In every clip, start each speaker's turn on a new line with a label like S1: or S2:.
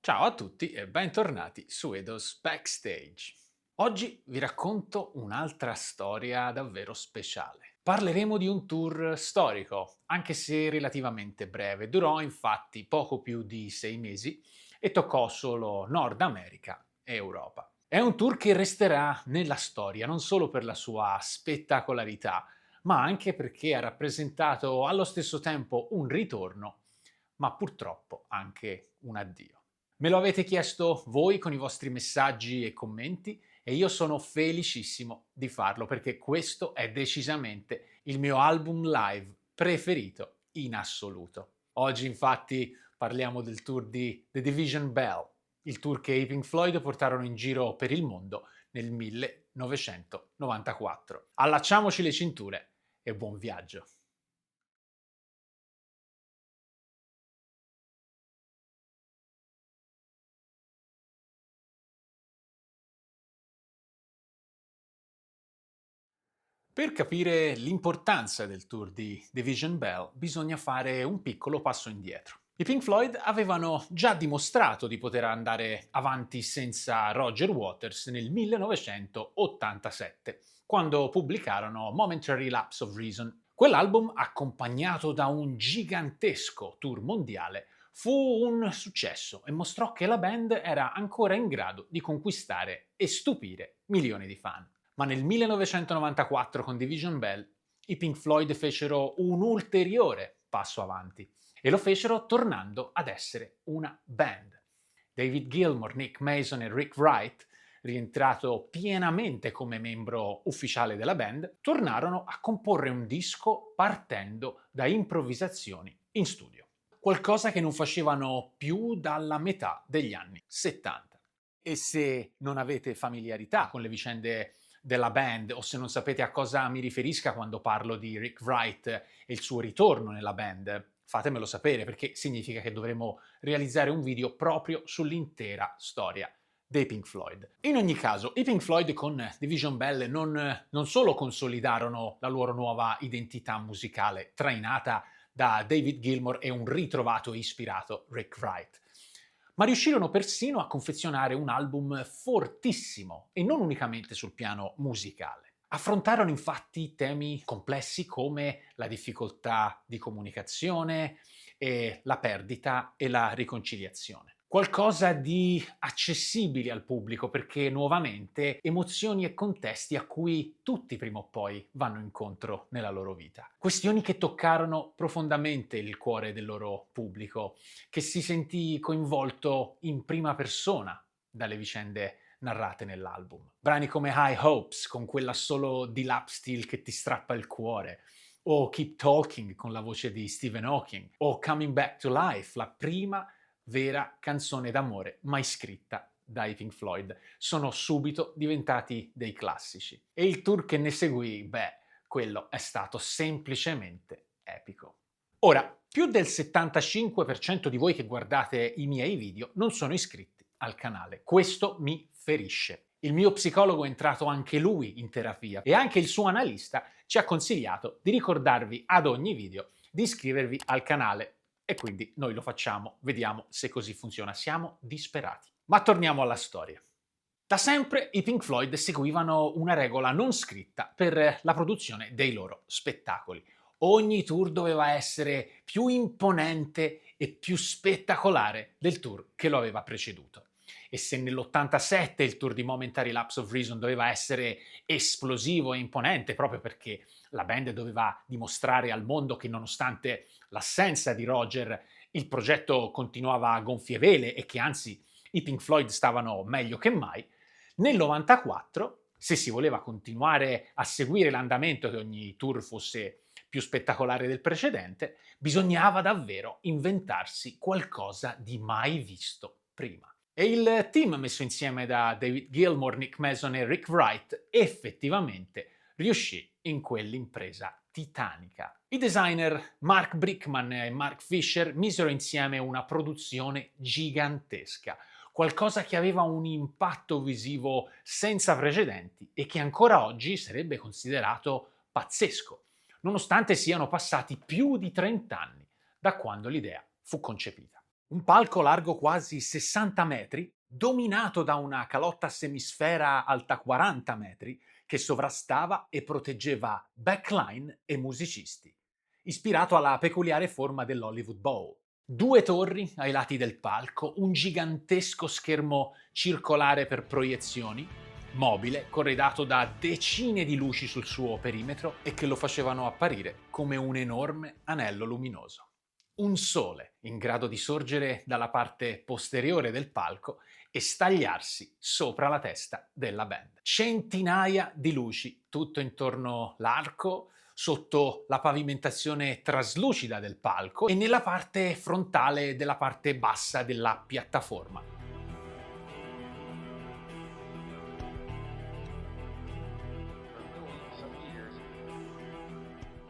S1: Ciao a tutti e bentornati su Eidos Backstage. Oggi vi racconto un'altra storia davvero speciale. Parleremo di un tour storico, anche se relativamente breve. Durò infatti poco più di 6 mesi e toccò solo Nord America e Europa. È un tour che resterà nella storia non solo per la sua spettacolarità, ma anche perché ha rappresentato allo stesso tempo un ritorno, ma purtroppo anche un addio. Me lo avete chiesto voi con i vostri messaggi e commenti e io sono felicissimo di farlo perché questo è decisamente il mio album live preferito in assoluto. Oggi infatti parliamo del tour di The Division Bell, il tour che i Pink Floyd portarono in giro per il mondo nel 1994. Allacciamoci le cinture e buon viaggio! Per capire l'importanza del tour di Division Bell bisogna fare un piccolo passo indietro. I Pink Floyd avevano già dimostrato di poter andare avanti senza Roger Waters nel 1987, quando pubblicarono Momentary Lapse of Reason. Quell'album, accompagnato da un gigantesco tour mondiale, fu un successo e mostrò che la band era ancora in grado di conquistare e stupire milioni di fan. Ma nel 1994 con Division Bell i Pink Floyd fecero un ulteriore passo avanti e lo fecero tornando ad essere una band. David Gilmour, Nick Mason e Rick Wright, rientrato pienamente come membro ufficiale della band, tornarono a comporre un disco partendo da improvvisazioni in studio. Qualcosa che non facevano più dalla metà degli anni 70. E se non avete familiarità con le vicende della band o se non sapete a cosa mi riferisca quando parlo di Rick Wright e il suo ritorno nella band, fatemelo sapere perché significa che dovremo realizzare un video proprio sull'intera storia dei Pink Floyd. In ogni caso, i Pink Floyd con Division Bell non solo consolidarono la loro nuova identità musicale, trainata da David Gilmour e un ritrovato e ispirato Rick Wright, ma riuscirono persino a confezionare un album fortissimo e non unicamente sul piano musicale. Affrontarono infatti temi complessi come la difficoltà di comunicazione e la perdita e la riconciliazione. Qualcosa di accessibile al pubblico perché nuovamente emozioni e contesti a cui tutti prima o poi vanno incontro nella loro vita. Questioni che toccarono profondamente il cuore del loro pubblico, che si sentì coinvolto in prima persona dalle vicende narrate nell'album. Brani come High Hopes, con quella solo di lap steel che ti strappa il cuore, o Keep Talking con la voce di Stephen Hawking, o Coming Back to Life, la prima vera canzone d'amore mai scritta dai Pink Floyd. Sono subito diventati dei classici. E il tour che ne seguì, beh, quello è stato semplicemente epico. Ora, più del 75% di voi che guardate i miei video non sono iscritti al canale. Questo mi ferisce. Il mio psicologo è entrato anche lui in terapia e anche il suo analista ci ha consigliato di ricordarvi ad ogni video di iscrivervi al canale e quindi noi lo facciamo, vediamo se così funziona. Siamo disperati. Ma torniamo alla storia. Da sempre i Pink Floyd seguivano una regola non scritta per la produzione dei loro spettacoli. Ogni tour doveva essere più imponente e più spettacolare del tour che lo aveva preceduto. E se nell'87 il tour di Momentary Lapse of Reason doveva essere esplosivo e imponente proprio perché la band doveva dimostrare al mondo che nonostante l'assenza di Roger il progetto continuava a gonfie vele e che anzi i Pink Floyd stavano meglio che mai, nel 94, se si voleva continuare a seguire l'andamento che ogni tour fosse più spettacolare del precedente, bisognava davvero inventarsi qualcosa di mai visto prima. E il team messo insieme da David Gilmour, Nick Mason e Rick Wright effettivamente riuscì in quell'impresa titanica. I designer Mark Brickman e Mark Fisher misero insieme una produzione gigantesca, qualcosa che aveva un impatto visivo senza precedenti e che ancora oggi sarebbe considerato pazzesco, nonostante siano passati più di 30 anni da quando l'idea fu concepita. Un palco largo quasi 60 metri, dominato da una calotta a semisfera alta 40 metri, che sovrastava e proteggeva backline e musicisti, ispirato alla peculiare forma dell'Hollywood Bowl. Due torri ai lati del palco, un gigantesco schermo circolare per proiezioni, mobile, corredato da decine di luci sul suo perimetro e che lo facevano apparire come un enorme anello luminoso. Un sole in grado di sorgere dalla parte posteriore del palco e stagliarsi sopra la testa della band. Centinaia di luci tutto intorno l'arco, sotto la pavimentazione traslucida del palco e nella parte frontale della parte bassa della piattaforma.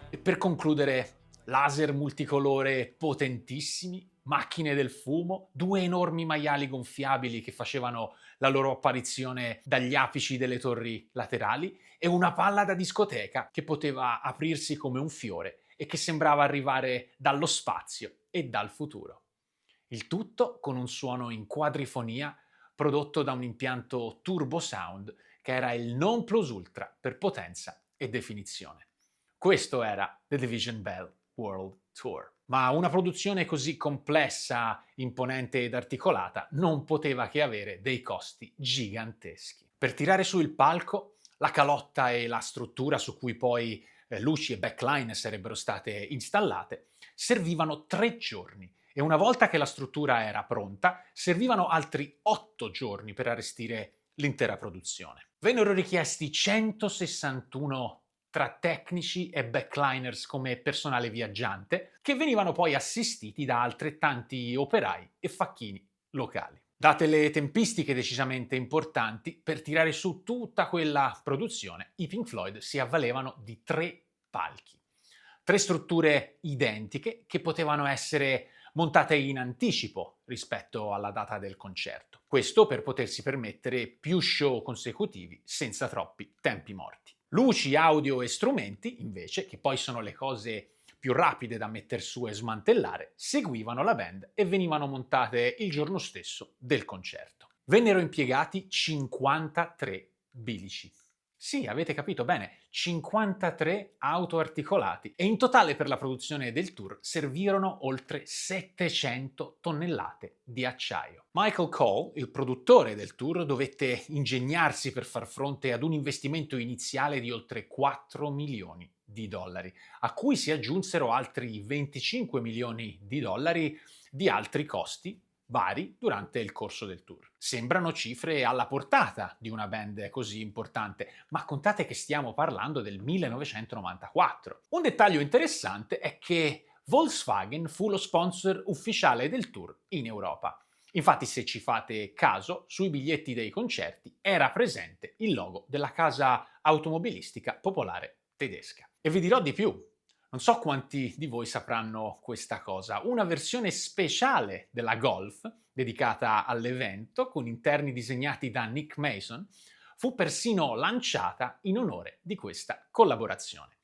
S1: E per concludere, laser multicolore potentissimi, macchine del fumo, due enormi maiali gonfiabili che facevano la loro apparizione dagli apici delle torri laterali e una palla da discoteca che poteva aprirsi come un fiore e che sembrava arrivare dallo spazio e dal futuro. Il tutto con un suono in quadrifonia prodotto da un impianto Turbo Sound che era il non plus ultra per potenza e definizione. Questo era The Division Bell World Tour. Ma una produzione così complessa, imponente ed articolata non poteva che avere dei costi giganteschi. Per tirare su il palco, la calotta e la struttura su cui poi luci e backline sarebbero state installate servivano 3 giorni e una volta che la struttura era pronta servivano altri 8 giorni per arrestire l'intera produzione. Vennero richiesti 161 tra tecnici e backliners come personale viaggiante, che venivano poi assistiti da altrettanti operai e facchini locali. Date le tempistiche decisamente importanti, per tirare su tutta quella produzione, i Pink Floyd si avvalevano di 3 palchi. 3 strutture identiche che potevano essere montate in anticipo rispetto alla data del concerto. Questo per potersi permettere più show consecutivi senza troppi tempi morti. Luci, audio e strumenti, invece, che poi sono le cose più rapide da metter su e smantellare, seguivano la band e venivano montate il giorno stesso del concerto. Vennero impiegati 53 bilici. Sì, avete capito bene, 53 auto articolati e in totale per la produzione del tour servirono oltre 700 tonnellate di acciaio. Michael Cole, il produttore del tour, dovette ingegnarsi per far fronte ad un investimento iniziale di oltre 4 milioni di dollari, a cui si aggiunsero altri 25 milioni di dollari di altri costi vari durante il corso del tour. Sembrano cifre alla portata di una band così importante, ma contate che stiamo parlando del 1994. Un dettaglio interessante è che Volkswagen fu lo sponsor ufficiale del tour in Europa. Infatti, se ci fate caso, sui biglietti dei concerti era presente il logo della casa automobilistica popolare tedesca. E vi dirò di più. Non so quanti di voi sapranno questa cosa. Una versione speciale della Golf, dedicata all'evento, con interni disegnati da Nick Mason, fu persino lanciata in onore di questa collaborazione.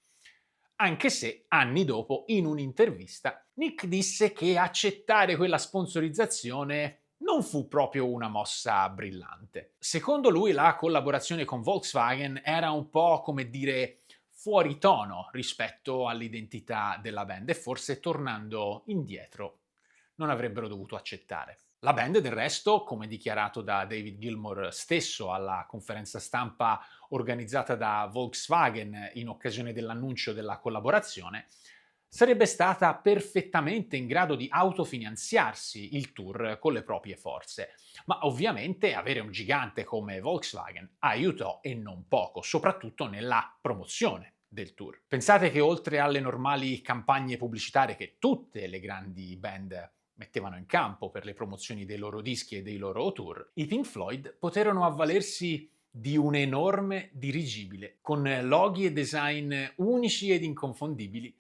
S1: Anche se, anni dopo, in un'intervista, Nick disse che accettare quella sponsorizzazione non fu proprio una mossa brillante. Secondo lui, la collaborazione con Volkswagen era un po' come dire fuori tono rispetto all'identità della band e forse tornando indietro non avrebbero dovuto accettare. La band del resto, come dichiarato da David Gilmour stesso alla conferenza stampa organizzata da Volkswagen in occasione dell'annuncio della collaborazione, sarebbe stata perfettamente in grado di autofinanziarsi il tour con le proprie forze. Ma ovviamente avere un gigante come Volkswagen aiutò e non poco, soprattutto nella promozione del tour. Pensate che oltre alle normali campagne pubblicitarie che tutte le grandi band mettevano in campo per le promozioni dei loro dischi e dei loro tour, i Pink Floyd poterono avvalersi di un enorme dirigibile con loghi e design unici ed inconfondibili,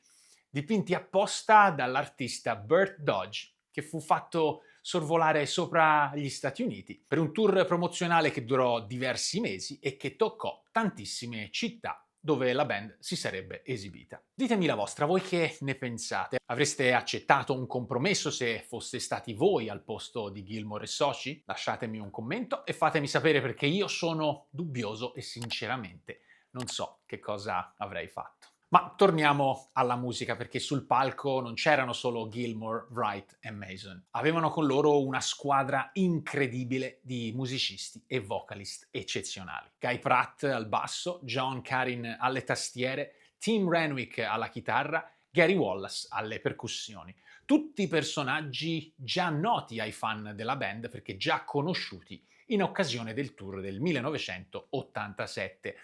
S1: dipinti apposta dall'artista Burt Dodge, che fu fatto sorvolare sopra gli Stati Uniti per un tour promozionale che durò diversi mesi e che toccò tantissime città dove la band si sarebbe esibita. Ditemi la vostra, voi che ne pensate? Avreste accettato un compromesso se foste stati voi al posto di Gilmour e soci? Lasciatemi un commento e fatemi sapere, perché io sono dubbioso e sinceramente non so che cosa avrei fatto. Ma torniamo alla musica, perché sul palco non c'erano solo Gilmour, Wright e Mason. Avevano con loro una squadra incredibile di musicisti e vocalist eccezionali. Guy Pratt al basso, John Carin alle tastiere, Tim Renwick alla chitarra, Gary Wallace alle percussioni. Tutti personaggi già noti ai fan della band, perché già conosciuti in occasione del tour del 1987,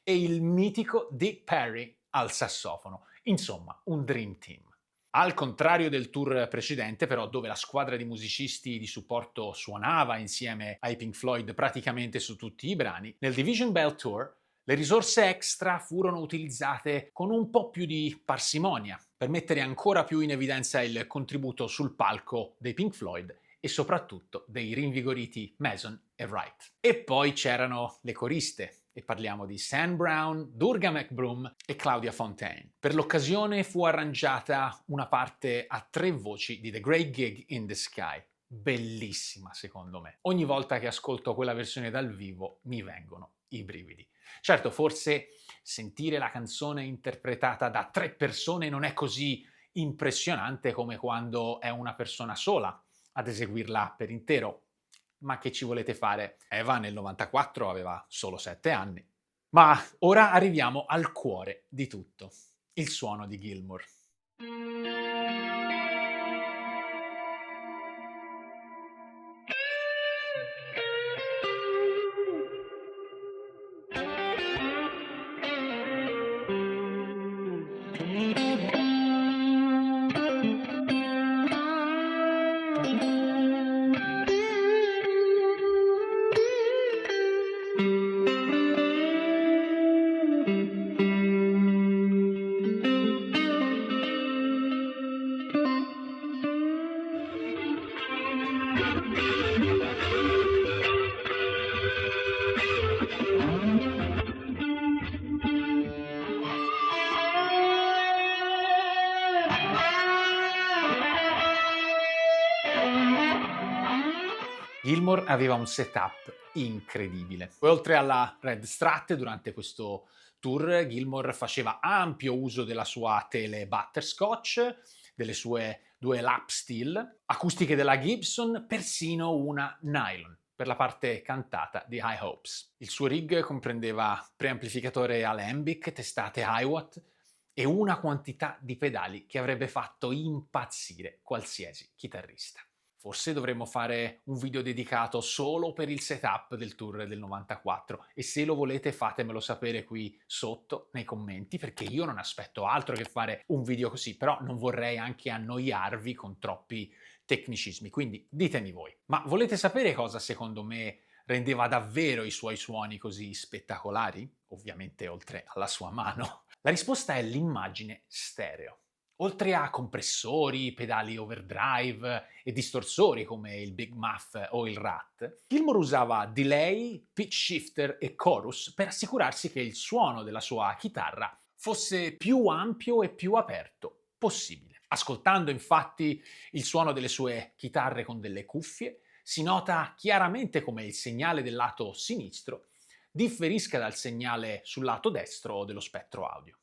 S1: e il mitico Dick Perry al sassofono. Insomma, un dream team. Al contrario del tour precedente, però, dove la squadra di musicisti di supporto suonava insieme ai Pink Floyd praticamente su tutti i brani, nel Division Bell Tour le risorse extra furono utilizzate con un po' più di parsimonia, per mettere ancora più in evidenza il contributo sul palco dei Pink Floyd e soprattutto dei rinvigoriti Mason e Wright. E poi c'erano le coriste, e parliamo di Sam Brown, Durga McBroom e Claudia Fontaine. Per l'occasione fu arrangiata una parte a 3 voci di The Great Gig in the Sky, bellissima secondo me. Ogni volta che ascolto quella versione dal vivo mi vengono i brividi. Certo, forse sentire la canzone interpretata da 3 persone non è così impressionante come quando è una persona sola ad eseguirla per intero. Ma che ci volete fare? Eva nel 94 aveva solo 7 anni. Ma ora arriviamo al cuore di tutto, il suono di Gilmour. Gilmour aveva un setup incredibile. Oltre alla Red Strat, durante questo tour Gilmour faceva ampio uso della sua tele Butterscotch, delle sue 2 lap steel, acustiche della Gibson, persino una nylon per la parte cantata di High Hopes. Il suo rig comprendeva preamplificatore Alembic, testate Hiwatt e una quantità di pedali che avrebbe fatto impazzire qualsiasi chitarrista. Forse dovremmo fare un video dedicato solo per il setup del tour del 94, e se lo volete fatemelo sapere qui sotto nei commenti, perché io non aspetto altro che fare un video così, però non vorrei anche annoiarvi con troppi tecnicismi, quindi ditemi voi. Ma volete sapere cosa secondo me rendeva davvero i suoi suoni così spettacolari? Ovviamente oltre alla sua mano. La risposta è l'immagine stereo. Oltre a compressori, pedali overdrive e distorsori come il Big Muff o il Rat, Gilmour usava delay, pitch shifter e chorus per assicurarsi che il suono della sua chitarra fosse più ampio e più aperto possibile. Ascoltando infatti il suono delle sue chitarre con delle cuffie, si nota chiaramente come il segnale del lato sinistro differisca dal segnale sul lato destro dello spettro audio.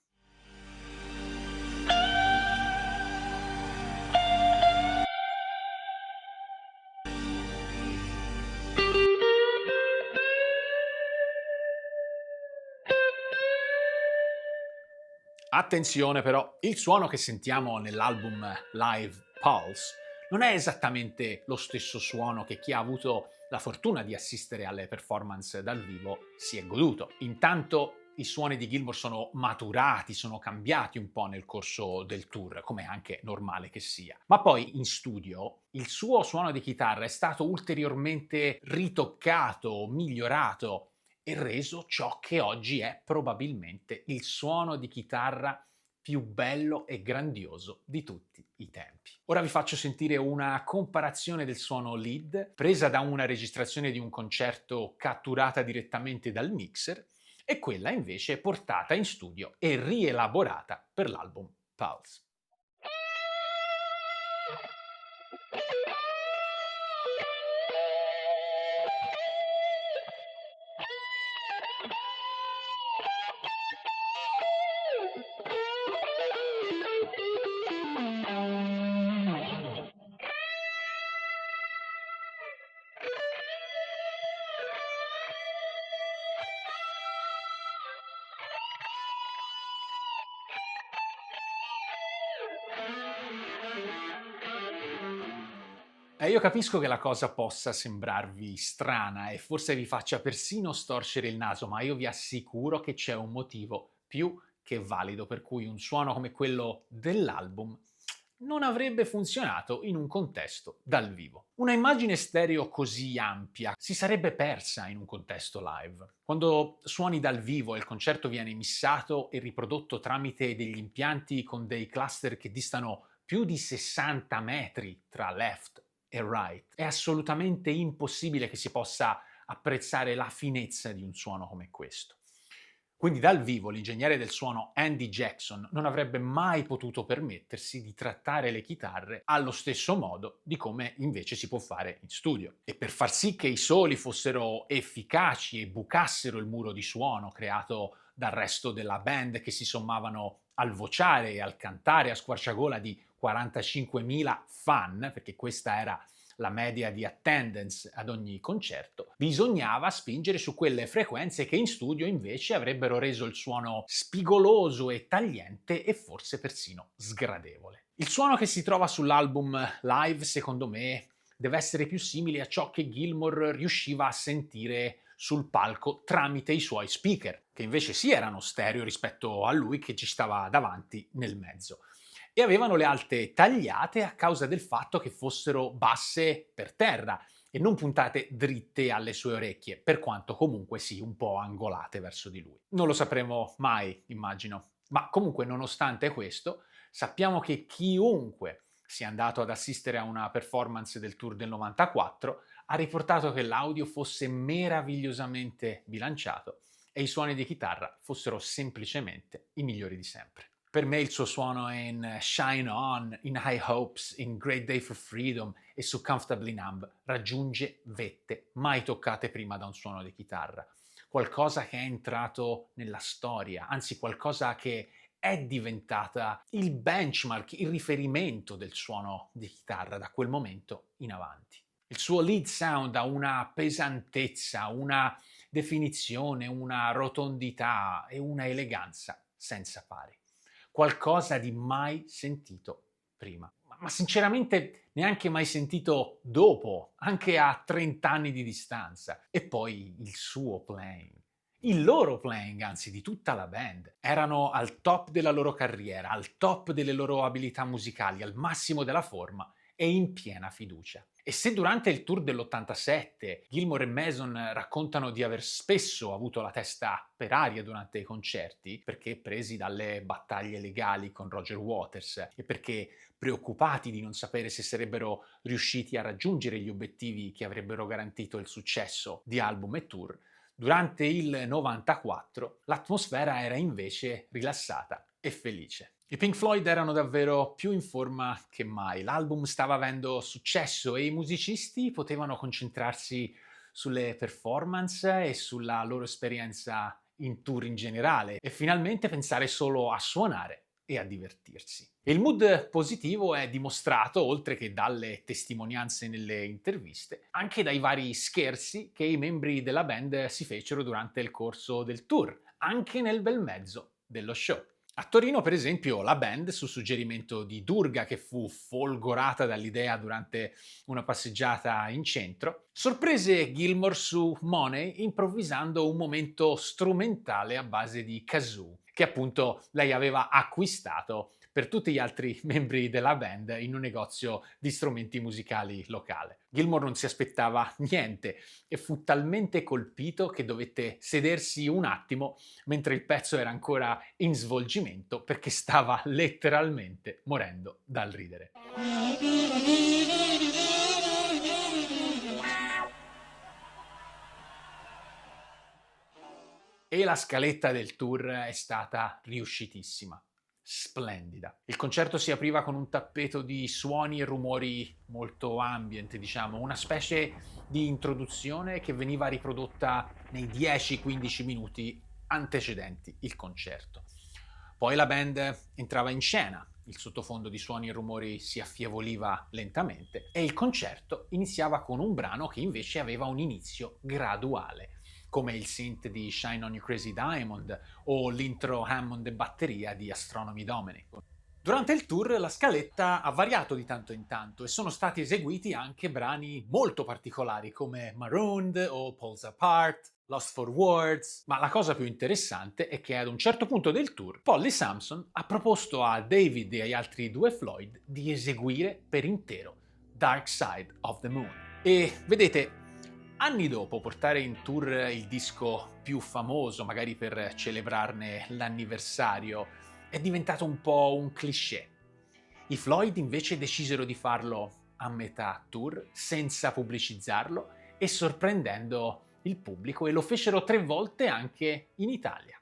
S1: Attenzione però, il suono che sentiamo nell'album Live Pulse non è esattamente lo stesso suono che chi ha avuto la fortuna di assistere alle performance dal vivo si è goduto. Intanto i suoni di Gilmour sono maturati, sono cambiati un po' nel corso del tour, come è anche normale che sia. Ma poi in studio il suo suono di chitarra è stato ulteriormente ritoccato, migliorato e reso ciò che oggi è probabilmente il suono di chitarra più bello e grandioso di tutti i tempi. Ora vi faccio sentire una comparazione del suono lead presa da una registrazione di un concerto catturata direttamente dal mixer, e quella invece portata in studio e rielaborata per l'album Pulse. Io capisco che la cosa possa sembrarvi strana e forse vi faccia persino storcere il naso, ma io vi assicuro che c'è un motivo più che valido per cui un suono come quello dell'album non avrebbe funzionato in un contesto dal vivo. Una immagine stereo così ampia si sarebbe persa in un contesto live. Quando suoni dal vivo e il concerto viene missato e riprodotto tramite degli impianti con dei cluster che distano più di 60 metri tra left e right, è assolutamente impossibile che si possa apprezzare la finezza di un suono come questo. Quindi dal vivo l'ingegnere del suono Andy Jackson non avrebbe mai potuto permettersi di trattare le chitarre allo stesso modo di come invece si può fare in studio. E per far sì che i soli fossero efficaci e bucassero il muro di suono creato dal resto della band, che si sommavano al vociare e al cantare a squarciagola di 45.000 fan, perché questa era la media di attendance ad ogni concerto, bisognava spingere su quelle frequenze che in studio invece avrebbero reso il suono spigoloso e tagliente e forse persino sgradevole. Il suono che si trova sull'album live, secondo me, deve essere più simile a ciò che Gilmour riusciva a sentire sul palco tramite i suoi speaker, che invece sì erano stereo rispetto a lui che ci stava davanti nel mezzo, e avevano le alte tagliate a causa del fatto che fossero basse per terra e non puntate dritte alle sue orecchie, per quanto comunque sì, un po' angolate verso di lui. Non lo sapremo mai, immagino. Ma comunque, nonostante questo, sappiamo che chiunque sia andato ad assistere a una performance del tour del 94 ha riportato che l'audio fosse meravigliosamente bilanciato e i suoni di chitarra fossero semplicemente i migliori di sempre. Per me il suo suono in Shine On, in High Hopes, in Great Day for Freedom e su Comfortably Numb raggiunge vette mai toccate prima da un suono di chitarra. Qualcosa che è entrato nella storia, anzi qualcosa che è diventata il benchmark, il riferimento del suono di chitarra da quel momento in avanti. Il suo lead sound ha una pesantezza, una definizione, una rotondità e una eleganza senza pari. Qualcosa di mai sentito prima. Ma sinceramente neanche mai sentito dopo, anche a 30 anni di distanza. E poi il suo playing. Il loro playing, anzi di tutta la band, erano al top della loro carriera, al top delle loro abilità musicali, al massimo della forma e in piena fiducia. E se durante il tour dell'87 Gilmour e Mason raccontano di aver spesso avuto la testa per aria durante i concerti, perché presi dalle battaglie legali con Roger Waters e perché preoccupati di non sapere se sarebbero riusciti a raggiungere gli obiettivi che avrebbero garantito il successo di album e tour, durante il 94 l'atmosfera era invece rilassata e felice. I Pink Floyd erano davvero più in forma che mai, l'album stava avendo successo e i musicisti potevano concentrarsi sulle performance e sulla loro esperienza in tour in generale e finalmente pensare solo a suonare e a divertirsi. E il mood positivo è dimostrato, oltre che dalle testimonianze nelle interviste, anche dai vari scherzi che i membri della band si fecero durante il corso del tour, anche nel bel mezzo dello show. A Torino, per esempio, la band, su suggerimento di Durga, che fu folgorata dall'idea durante una passeggiata in centro, sorprese Gilmour su Money improvvisando un momento strumentale a base di kazoo, che appunto lei aveva acquistato per tutti gli altri membri della band in un negozio di strumenti musicali locale. Gilmour non si aspettava niente e fu talmente colpito che dovette sedersi un attimo mentre il pezzo era ancora in svolgimento perché stava letteralmente morendo dal ridere. E la scaletta del tour è stata riuscitissima, splendida. Il concerto si apriva con un tappeto di suoni e rumori molto ambient, diciamo, una specie di introduzione che veniva riprodotta nei 10-15 minuti antecedenti il concerto. Poi la band entrava in scena, il sottofondo di suoni e rumori si affievoliva lentamente e il concerto iniziava con un brano che invece aveva un inizio graduale, come il synth di Shine on You Crazy Diamond o l'intro Hammond e batteria di Astronomy Dominic. Durante il tour la scaletta ha variato di tanto in tanto e sono stati eseguiti anche brani molto particolari come Marooned o Pulse Apart, Lost for Words, ma la cosa più interessante è che ad un certo punto del tour Polly Samson ha proposto a David e agli altri due Floyd di eseguire per intero Dark Side of the Moon. E vedete, anni dopo portare in tour il disco più famoso, magari per celebrarne l'anniversario, è diventato un po' un cliché. I Floyd invece decisero di farlo a metà tour, senza pubblicizzarlo e sorprendendo il pubblico, e lo fecero 3 volte anche in Italia: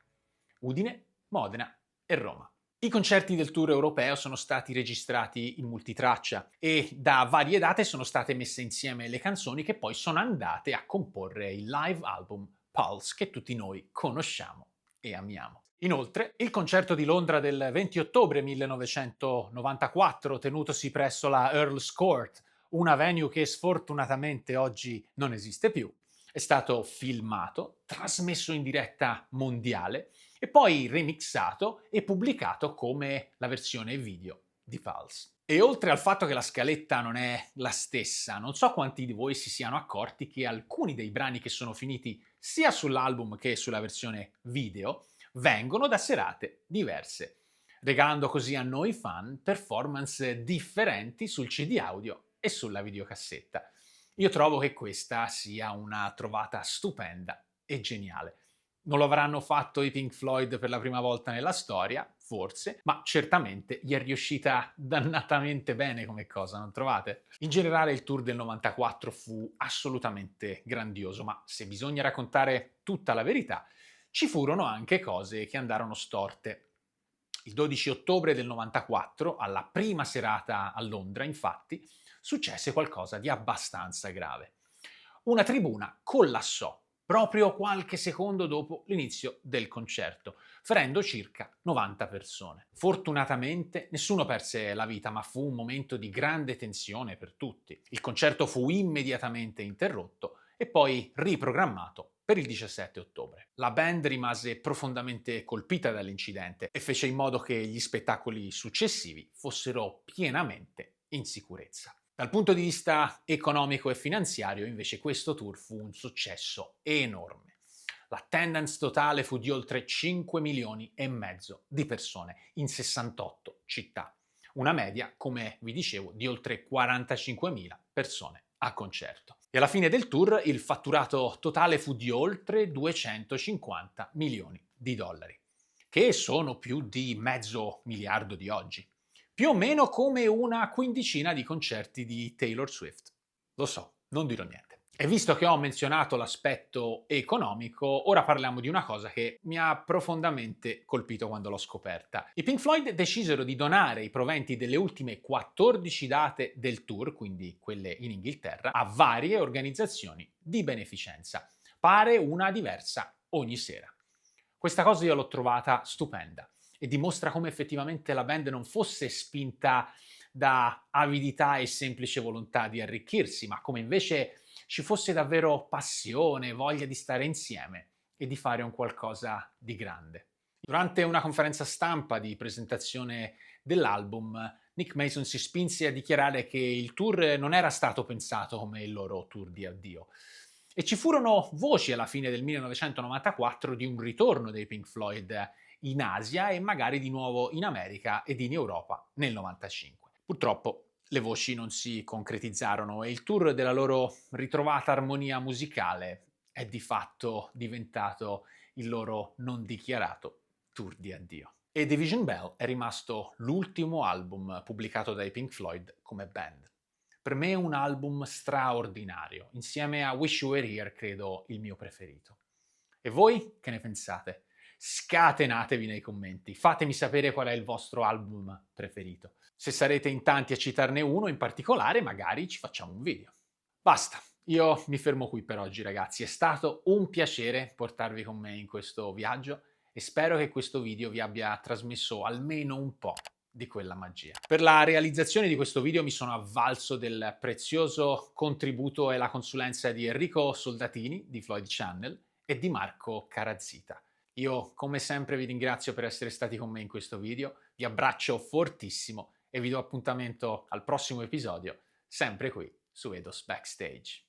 S1: Udine, Modena e Roma. I concerti del tour europeo sono stati registrati in multitraccia e da varie date sono state messe insieme le canzoni che poi sono andate a comporre il live album Pulse che tutti noi conosciamo e amiamo. Inoltre, il concerto di Londra del 20 ottobre 1994, tenutosi presso la Earl's Court, una venue che sfortunatamente oggi non esiste più, è stato filmato, trasmesso in diretta mondiale e poi remixato e pubblicato come la versione video di Pulse. E oltre al fatto che la scaletta non è la stessa, non so quanti di voi si siano accorti che alcuni dei brani che sono finiti sia sull'album che sulla versione video vengono da serate diverse, regalando così a noi fan performance differenti sul CD audio e sulla videocassetta. Io trovo che questa sia una trovata stupenda e geniale. Non lo avranno fatto i Pink Floyd per la prima volta nella storia, forse, ma certamente gli è riuscita dannatamente bene come cosa, non trovate? In generale il tour del 94 fu assolutamente grandioso, ma se bisogna raccontare tutta la verità, ci furono anche cose che andarono storte. Il 12 ottobre del 94, alla prima serata a Londra, infatti, successe qualcosa di abbastanza grave. Una tribuna collassò proprio qualche secondo dopo l'inizio del concerto, ferendo circa 90 persone. Fortunatamente nessuno perse la vita, ma fu un momento di grande tensione per tutti. Il concerto fu immediatamente interrotto e poi riprogrammato per il 17 ottobre. La band rimase profondamente colpita dall'incidente e fece in modo che gli spettacoli successivi fossero pienamente in sicurezza. Dal punto di vista economico e finanziario, invece, questo tour fu un successo enorme. L'attendance totale fu di oltre 5 milioni e mezzo di persone in 68 città. Una media, come vi dicevo, di oltre 45.000 persone a concerto. E alla fine del tour il fatturato totale fu di oltre 250 milioni di dollari, che sono più di mezzo miliardo di oggi. Più o meno come una quindicina di concerti di Taylor Swift. Lo so, non dirò niente. E visto che ho menzionato l'aspetto economico, ora parliamo di una cosa che mi ha profondamente colpito quando l'ho scoperta. I Pink Floyd decisero di donare i proventi delle ultime 14 date del tour, quindi quelle in Inghilterra, a varie organizzazioni di beneficenza. Pare una diversa ogni sera. Questa cosa io l'ho trovata stupenda e dimostra come effettivamente la band non fosse spinta da avidità e semplice volontà di arricchirsi, ma come invece ci fosse davvero passione, voglia di stare insieme e di fare un qualcosa di grande. Durante una conferenza stampa di presentazione dell'album, Nick Mason si spinse a dichiarare che il tour non era stato pensato come il loro tour di addio. E ci furono voci alla fine del 1994 di un ritorno dei Pink Floyd in Asia e magari di nuovo in America ed in Europa nel 95. Purtroppo le voci non si concretizzarono e il tour della loro ritrovata armonia musicale è di fatto diventato il loro non dichiarato tour di addio. E Division Bell è rimasto l'ultimo album pubblicato dai Pink Floyd come band. Per me è un album straordinario, insieme a Wish You Were Here credo il mio preferito. E voi che ne pensate? Scatenatevi nei commenti, fatemi sapere qual è il vostro album preferito. Se sarete in tanti a citarne uno in particolare, magari ci facciamo un video. Basta, io mi fermo qui per oggi ragazzi, è stato un piacere portarvi con me in questo viaggio e spero che questo video vi abbia trasmesso almeno un po' di quella magia. Per la realizzazione di questo video mi sono avvalso del prezioso contributo e la consulenza di Enrico Soldatini di Floyd Channel e di Marco Carazzita. Io come sempre vi ringrazio per essere stati con me in questo video, vi abbraccio fortissimo e vi do appuntamento al prossimo episodio, sempre qui su Eidos Backstage.